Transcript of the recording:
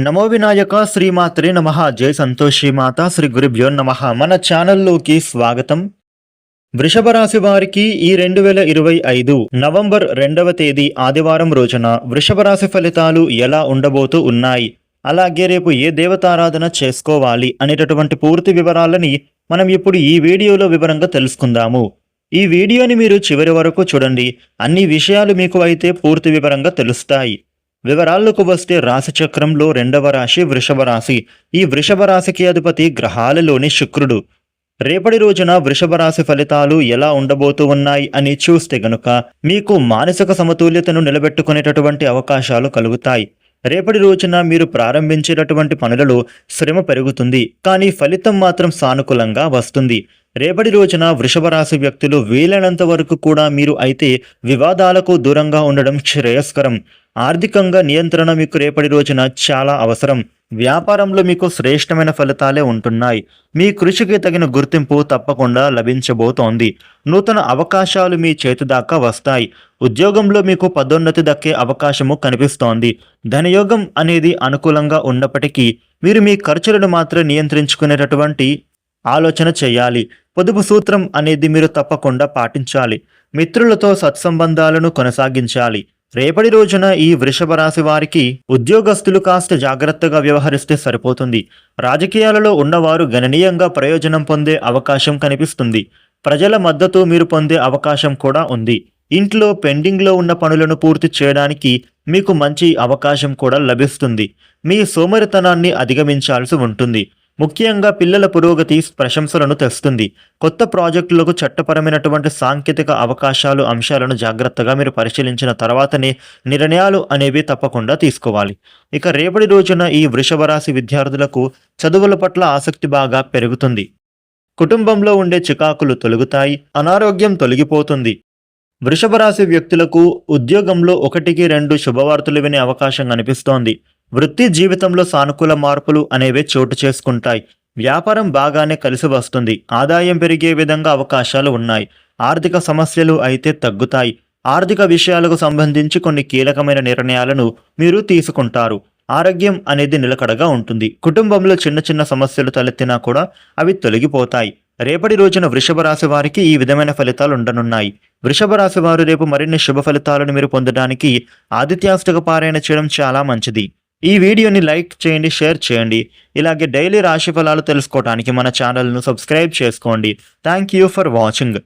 నమో వినాయక శ్రీమాత్రే నమః. జై సంతోషి మాత శ్రీ గురుభ్యో నమః. మన ఛానల్లోకి స్వాగతం. వృషభ రాశి వారికి ఈ 2025 నవంబర్ 2వ తేదీ ఆదివారం రోజున వృషభ రాశి ఫలితాలు ఎలా ఉండబోతూ ఉన్నాయి, అలాగే రేపు ఏ దేవతారాధన చేసుకోవాలి అనేటటువంటి పూర్తి వివరాలని మనం ఇప్పుడు ఈ వీడియోలో వివరంగా తెలుసుకుందాము. ఈ వీడియోని మీరు చివరి వరకు చూడండి. అన్ని విషయాలు మీకు అయితే పూర్తి వివరంగా తెలుస్తాయి. వివరాల్లోకి వస్తే రాశి చక్రంలో 2వ రాశి వృషభ రాశి. ఈ వృషభ రాశికి అధిపతి గ్రహాలలోని శుక్రుడు. రేపటి రోజున వృషభ రాశి ఫలితాలు ఎలా ఉండబోతూ ఉన్నాయి అని చూస్తే గనుక మీకు మానసిక సమతుల్యతను నిలబెట్టుకునేటటువంటి అవకాశాలు కలుగుతాయి. రేపటి రోజున మీరు ప్రారంభించేటటువంటి పనులలో శ్రమ పెరుగుతుంది, కానీ ఫలితం మాత్రం సానుకూలంగా వస్తుంది. రేపటి రోజున వృషభ రాశి వ్యక్తులు వీలైనంత వరకు కూడా మీరు అయితే వివాదాలకు దూరంగా ఉండడం శ్రేయస్కరం. ఆర్థికంగా నియంత్రణ మీకు రేపటి రోజున చాలా అవసరం. వ్యాపారంలో మీకు శ్రేష్టమైన ఫలితాలే ఉంటున్నాయి. మీ కృషికి తగిన గుర్తింపు తప్పకుండా లభించబోతోంది. నూతన అవకాశాలు మీ చేతి దాకా వస్తాయి. ఉద్యోగంలో మీకు పదోన్నతి దక్కే అవకాశము కనిపిస్తోంది. ధనయోగం అనేది అనుకూలంగా ఉన్నప్పటికీ మీరు మీ ఖర్చులను మాత్రం నియంత్రించుకునేటటువంటి ఆలోచన చేయాలి. పొదుపు సూత్రం అనేది మీరు తప్పకుండా పాటించాలి. మిత్రులతో సత్సంబంధాలను కొనసాగించాలి. రేపటి రోజున ఈ వృషభ రాశి వారికి ఉద్యోగస్తులు కాస్త జాగ్రత్తగా వ్యవహరిస్తే సరిపోతుంది. రాజకీయాలలో ఉన్నవారు గణనీయంగా ప్రయోజనం పొందే అవకాశం కనిపిస్తుంది. ప్రజల మద్దతు మీరు పొందే అవకాశం కూడా ఉంది. ఇంట్లో పెండింగ్లో ఉన్న పనులను పూర్తి చేయడానికి మీకు మంచి అవకాశం కూడా లభిస్తుంది. మీ సోమరితనాన్ని అధిగమించాల్సి ఉంటుంది. ముఖ్యంగా పిల్లల పురోగతి ప్రశంసలను తెస్తుంది. కొత్త ప్రాజెక్టులకు చట్టపరమైనటువంటి సాంకేతిక అవకాశాలు అంశాలను జాగ్రత్తగా మీరు పరిశీలించిన తర్వాతనే నిర్ణయాలు అనేవి తప్పకుండా తీసుకోవాలి. ఇక రేపటి రోజున ఈ వృషభ రాశి విద్యార్థులకు చదువుల పట్ల ఆసక్తి బాగా పెరుగుతుంది. కుటుంబంలో ఉండే చికాకులు తొలగుతాయి. అనారోగ్యం తొలగిపోతుంది. వృషభ రాశి వ్యక్తులకు ఉద్యోగంలో 1-2 శుభవార్తలు వినే అవకాశం కనిపిస్తోంది. వృత్తి జీవితంలో సానుకూల మార్పులు అనేవి చోటు చేసుకుంటాయి. వ్యాపారం బాగానే కలిసి వస్తుంది. ఆదాయం పెరిగే విధంగా అవకాశాలు ఉన్నాయి. ఆర్థిక సమస్యలు అయితే తగ్గుతాయి. ఆర్థిక విషయాలకు సంబంధించి కొన్ని కీలకమైన నిర్ణయాలను మీరు తీసుకుంటారు. ఆరోగ్యం అనేది నిలకడగా ఉంటుంది. కుటుంబంలో చిన్న చిన్న సమస్యలు తలెత్తినా కూడా అవి తొలగిపోతాయి. రేపటి రోజున వృషభ రాశి వారికి ఈ విధమైన ఫలితాలు ఉండనున్నాయి. వృషభ రాశి వారు రేపు మరిన్ని శుభ ఫలితాలను మీరు పొందడానికి ఆదిత్యాష్టక పారాయణ చేయడం చాలా మంచిది. ఈ వీడియోని లైక్ చేయండి, షేర్ చేయండి. ఇలాగే డైలీ రాశి ఫలాలు తెలుసుకోవడానికి మన ఛానల్ను సబ్స్క్రైబ్ చేసుకోండి. Thank you for watching.